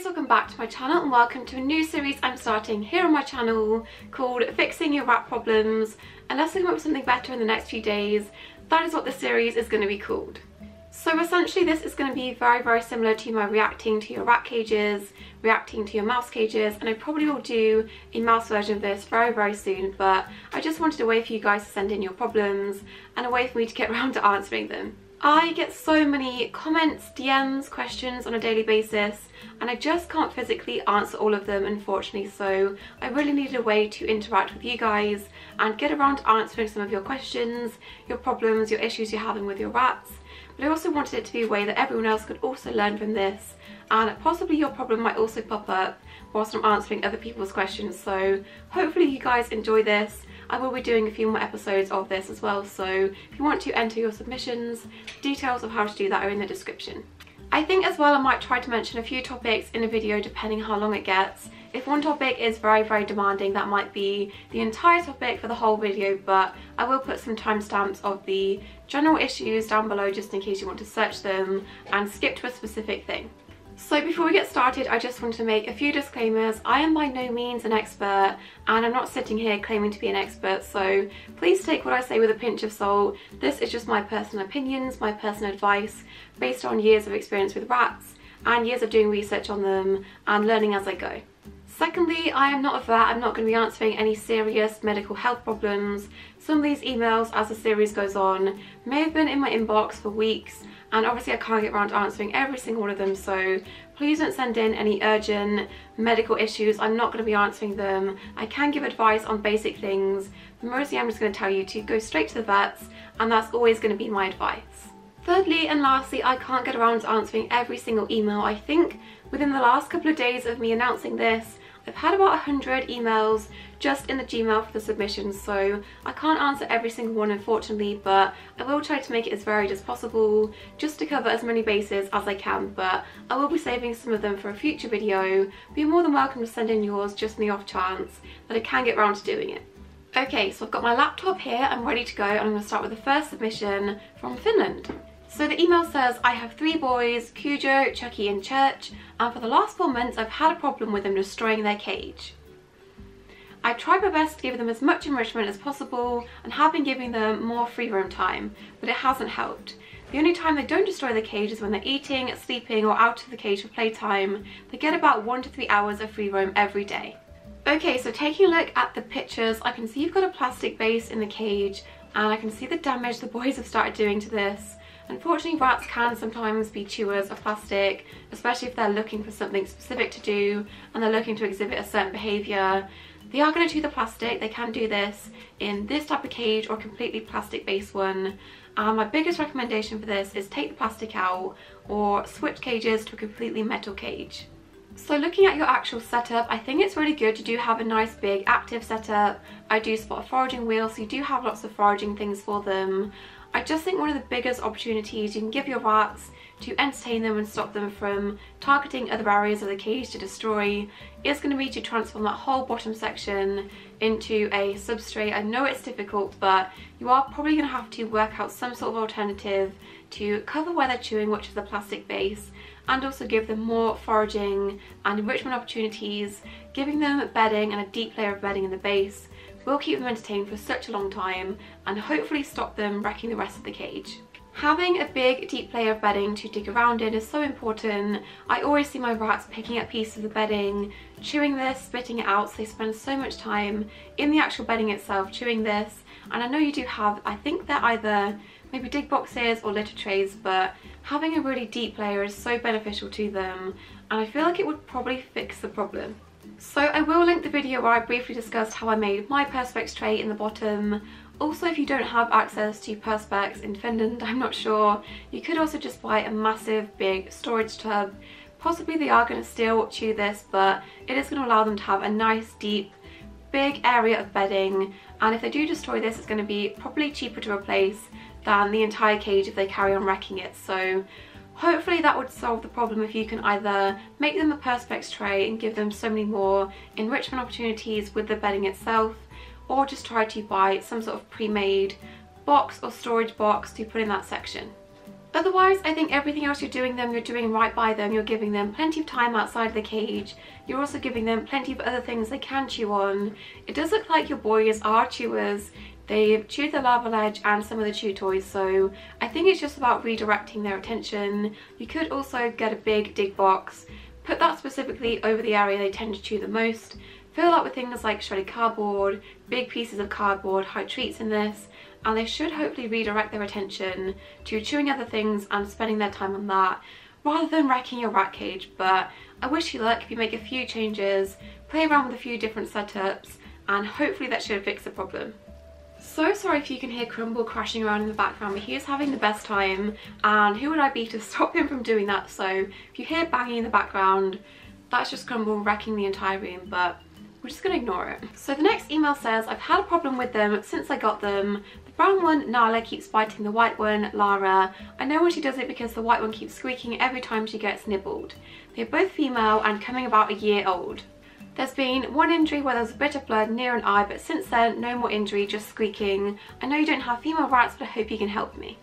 guys, welcome back to my channel and welcome to a new series I'm starting here on my channel called Fixing Your Rat Problems. Unless I come up with something better in the next few days, that is what this series is going to be called. So essentially this is going to be very similar to my reacting to your rat cages, reacting to your mouse cages, and I probably will do a mouse version of this very soon, but I just wanted a way for you guys to send in your problems and a way for me to get around to answering them. I get so many comments, DMs, questions on a daily basis, and I just can't physically answer all of them, unfortunately, so I really needed a way to interact with you guys and get around to answering some of your questions, your problems, your issues you're having with your rats. But I also wanted it to be a way that everyone else could also learn from this, and possibly your problem might also pop up whilst I'm answering other people's questions, so hopefully you guys enjoy this. I will be doing a few more episodes of this as well, so if you want to enter your submissions, details of how to do that are in the description. I think as well I might try to mention a few topics in a video depending how long it gets. If one topic is very demanding, that might be the entire topic for the whole video, but I will put some timestamps of the general issues down below just in case you want to search them and skip to a specific thing. So before we get started, I just wanted to make a few disclaimers. I am by no means an expert, and I'm not sitting here claiming to be an expert, so please take what I say with a pinch of salt. This is just my personal opinions, my personal advice, based on years of experience with rats and years of doing research on them and learning as I go. Secondly, I am not a vet. I'm not going to be answering any serious medical health problems. Some of these emails, as the series goes on, may have been in my inbox for weeks, and obviously I can't get around to answering every single one of them, so please don't send in any urgent medical issues. I'm not going to be answering them. I can give advice on basic things, but mostly I'm just going to tell you to go straight to the vets, and that's always going to be my advice. Thirdly and lastly, I can't get around to answering every single email. I think within the last couple of days of me announcing this, I've had about 100 emails just in the Gmail for the submissions, so I can't answer every single one unfortunately, but I will try to make it as varied as possible just to cover as many bases as I can, but I will be saving some of them for a future video. But you're more than welcome to send in yours just in the off chance that I can get around to doing it. Okay, so I've got my laptop here, I'm ready to go, and I'm going to start with the first submission from Finland. So the email says, I have 3 boys, Cujo, Chucky and Church, and for the last 4 months I've had a problem with them destroying their cage. I've tried my best to give them as much enrichment as possible and have been giving them more free roam time, but it hasn't helped. The only time they don't destroy the cage is when they're eating, sleeping or out of the cage for playtime. They get about 1 to 3 hours of free roam every day. Okay, so taking a look at the pictures, I can see you've got a plastic base in the cage, and I can see the damage the boys have started doing to this. Unfortunately, rats can sometimes be chewers of plastic, especially if they're looking for something specific to do and they're looking to exhibit a certain behaviour. They are going to chew the plastic. They can do this in this type of cage or a completely plastic based one. My biggest recommendation for this is take the plastic out or switch cages to a completely metal cage. So looking at your actual setup, I think it's really good. You do have a nice big active setup. I do spot a foraging wheel, so you do have lots of foraging things for them. I just think one of the biggest opportunities you can give your rats to entertain them and stop them from targeting other areas of the cage to destroy is going to be to transform that whole bottom section into a substrate. I know it's difficult, but you are probably going to have to work out some sort of alternative to cover where they're chewing, which is the plastic base, and also give them more foraging and enrichment opportunities. Giving them bedding and a deep layer of bedding in the base will keep them entertained for such a long time and hopefully stop them wrecking the rest of the cage. Having a big deep layer of bedding to dig around in is so important. I always see my rats picking up pieces of the bedding, chewing this, spitting it out, so they spend so much time in the actual bedding itself chewing this. And I know you do have, I think they're either maybe dig boxes or litter trays, but having a really deep layer is so beneficial to them, and I feel like it would probably fix the problem. So I will link the video where I briefly discussed how I made my perspex tray in the bottom. Also, if you don't have access to perspex in Finland, I'm not sure, you could also just buy a massive big storage tub. Possibly they are going to still chew this, but it is going to allow them to have a nice deep big area of bedding, and if they do destroy this, it's going to be probably cheaper to replace than the entire cage if they carry on wrecking it. So hopefully that would solve the problem if you can either make them a perspex tray and give them so many more enrichment opportunities with the bedding itself, or just try to buy some sort of pre-made box or storage box to put in that section. Otherwise, I think everything else you're doing right by them. You're giving them plenty of time outside of the cage. You're also giving them plenty of other things they can chew on. It does look like your boys are chewers. They've chewed the lava ledge and some of the chew toys, so I think it's just about redirecting their attention. You could also get a big dig box, put that specifically over the area they tend to chew the most, fill that with things like shredded cardboard, big pieces of cardboard, hide treats in this, and they should hopefully redirect their attention to chewing other things and spending their time on that, rather than wrecking your rat cage. But I wish you luck if you make a few changes, play around with a few different setups, and hopefully that should fix the problem. So sorry if you can hear Crumble crashing around in the background, but he is having the best time, and who would I be to stop him from doing that? So if you hear banging in the background, that's just Crumble wrecking the entire room, but we're just going to ignore it. So the next email says, I've had a problem with them since I got them. The brown one, Nala, keeps biting the white one, Lara. I know when she does it because the white one keeps squeaking every time she gets nibbled. They're both female and coming about a year old. There's been one injury where there was a bit of blood near an eye, but since then, no more injury, just squeaking. I know you don't have female rats, but I hope you can help me.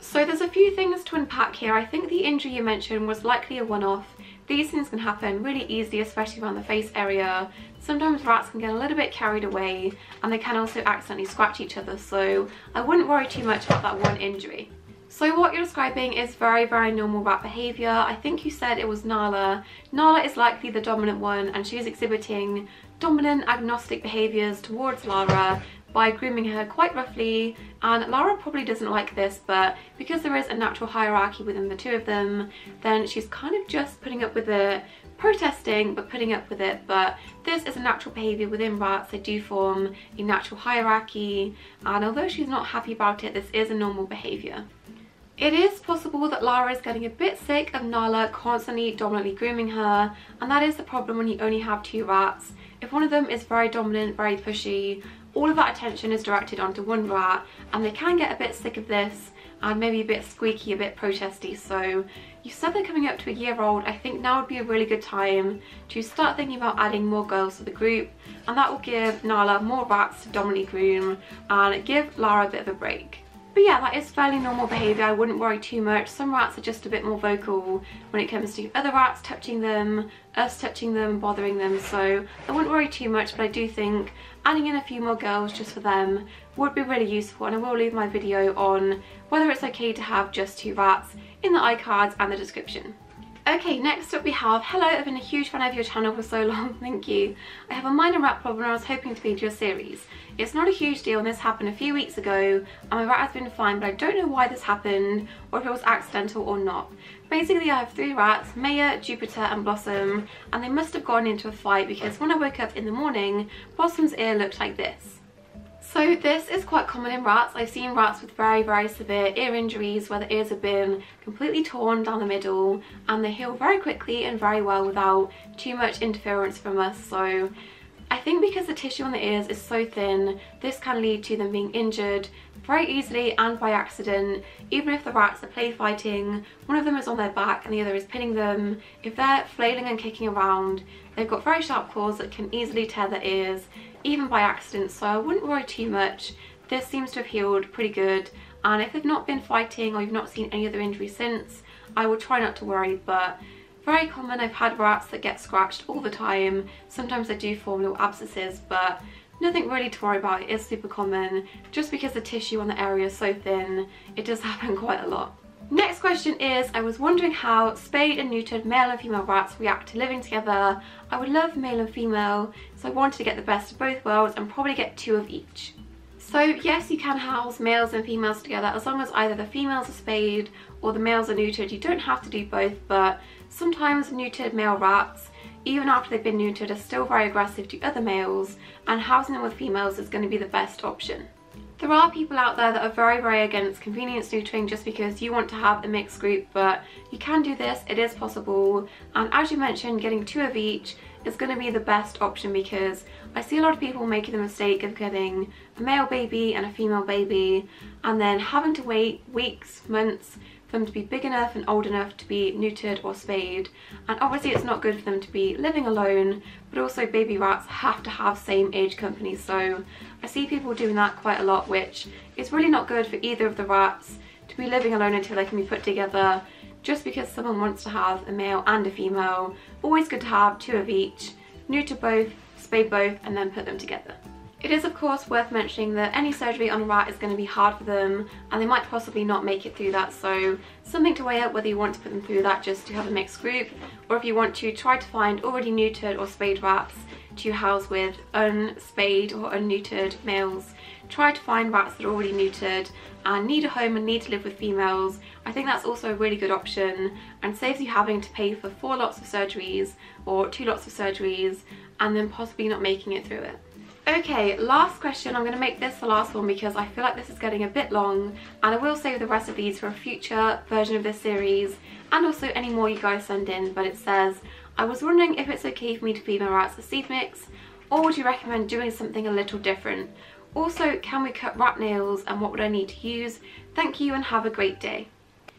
So there's a few things to unpack here. I think the injury you mentioned was likely a one-off. These things can happen really easily, especially around the face area. Sometimes rats can get a little bit carried away, and they can also accidentally scratch each other, so I wouldn't worry too much about that one injury. So what you're describing is very, very normal rat behaviour. I think you said it was Nala. Nala is likely the dominant one, and she's exhibiting dominant agnostic behaviours towards Lara by grooming her quite roughly, and Lara probably doesn't like this, but because there is a natural hierarchy within the two of them, then she's kind of just putting up with it, protesting but putting up with it. But this is a natural behaviour within rats. They do form a natural hierarchy, and although she's not happy about it, this is a normal behaviour. It is possible that Lara is getting a bit sick of Nala constantly dominantly grooming her, and that is the problem when you only have two rats. If one of them is very dominant, very pushy, all of that attention is directed onto one rat, and they can get a bit sick of this and maybe a bit squeaky, a bit protesty. So you said they're coming up to a year old. I think now would be a really good time to start thinking about adding more girls to the group, and that will give Nala more rats to dominantly groom and give Lara a bit of a break. But yeah, that is fairly normal behaviour. I wouldn't worry too much. Some rats are just a bit more vocal when it comes to other rats touching them, us touching them, bothering them, so I wouldn't worry too much. But I do think adding in a few more girls just for them would be really useful, and I will leave my video on whether it's okay to have just two rats in the iCards and the description. Okay, next up we have, hello, I've been a huge fan of your channel for so long, thank you. I have a minor rat problem and I was hoping to feed your series. It's not a huge deal and this happened a few weeks ago, and my rat has been fine, but I don't know why this happened or if it was accidental or not. Basically I have three rats, Maya, Jupiter and Blossom, and they must have gone into a fight because when I woke up in the morning, Blossom's ear looked like this. So this is quite common in rats. I've seen rats with very, very severe ear injuries where the ears have been completely torn down the middle, and they heal very quickly and very well without too much interference from us. So I think because the tissue on the ears is so thin, this can lead to them being injured very easily and by accident. Even if the rats are play fighting, one of them is on their back and the other is pinning them, if they're flailing and kicking around, they've got very sharp claws that can easily tear their ears, even by accident, so I wouldn't worry too much. This seems to have healed pretty good, and if they've not been fighting or you've not seen any other injuries since, I would try not to worry. But very common. I've had rats that get scratched all the time. Sometimes they do form little abscesses, but nothing really to worry about. It is super common. Just because the tissue on the area is so thin, it does happen quite a lot. Next question is, I was wondering how spayed and neutered male and female rats react to living together. I would love male and female, so I wanted to get the best of both worlds and probably get two of each. So yes, you can house males and females together as long as either the females are spayed or the males are neutered. You don't have to do both, but sometimes neutered male rats, even after they've been neutered, are still very aggressive to other males, and housing them with females is going to be the best option. There are people out there that are very, very against convenience neutering just because you want to have a mixed group, but you can do this, it is possible, and as you mentioned, getting two of each is going to be the best option because I see a lot of people making the mistake of getting a male baby and a female baby and then having to wait weeks, months for them to be big enough and old enough to be neutered or spayed, and obviously it's not good for them to be living alone, but also baby rats have to have same age company, so I see people doing that quite a lot, which is really not good for either of the rats to be living alone until they can be put together, just because someone wants to have a male and a female. Always good to have 2 of each, neuter both, spay both, and then put them together. It is of course worth mentioning that any surgery on a rat is going to be hard for them, and they might possibly not make it through that, so something to weigh up whether you want to put them through that just to have a mixed group, or if you want to try to find already neutered or spayed rats to house with unspayed or unneutered males. Try to find rats that are already neutered and need a home and need to live with females. I think that's also a really good option and saves you having to pay for 4 lots of surgeries or 2 lots of surgeries and then possibly not making it through it. Okay, last question. I'm going to make this the last one because I feel like this is getting a bit long, and I will save the rest of these for a future version of this series and also any more you guys send in. But it says, I was wondering if it's okay for me to feed my rats a seed mix, or would you recommend doing something a little different? Also, can we cut rat nails and what would I need to use? Thank you and have a great day.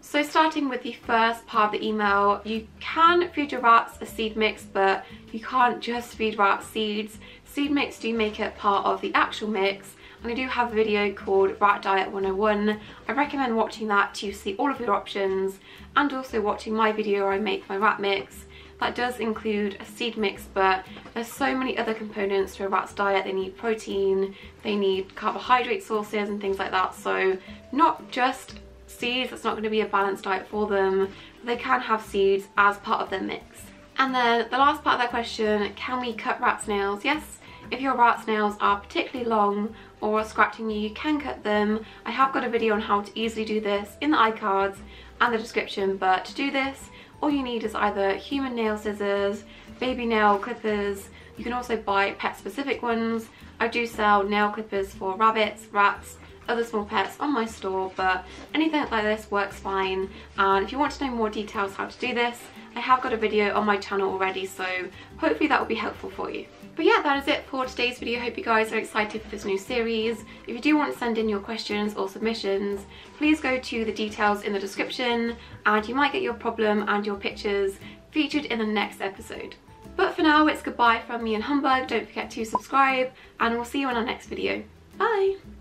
So starting with the first part of the email, you can feed your rats a seed mix, but you can't just feed rats seeds. Seed mix do make it part of the actual mix, and I do have a video called Rat Diet 101. I recommend watching that to see all of your options, and also watching my video where I make my rat mix. That does include a seed mix, but there's so many other components to a rat's diet. They need protein, they need carbohydrate sources and things like that, so not just seeds. That's not going to be a balanced diet for them, but they can have seeds as part of their mix. And then the last part of that question, can we cut rat's nails? Yes, if your rat's nails are particularly long or scratching you can cut them. I have got a video on how to easily do this in the iCards and the description, but to do this all you need is either human nail scissors, baby nail clippers. You can also buy pet specific ones. I do sell nail clippers for rabbits, rats, other small pets on my store, but anything like this works fine. And if you want to know more details how to do this, I have got a video on my channel already, so hopefully that will be helpful for you. But yeah, that is it for today's video. I hope you guys are excited for this new series. If you do want to send in your questions or submissions, please go to the details in the description and you might get your problem and your pictures featured in the next episode. But for now, it's goodbye from me and Humbug. Don't forget to subscribe and we'll see you in our next video. Bye!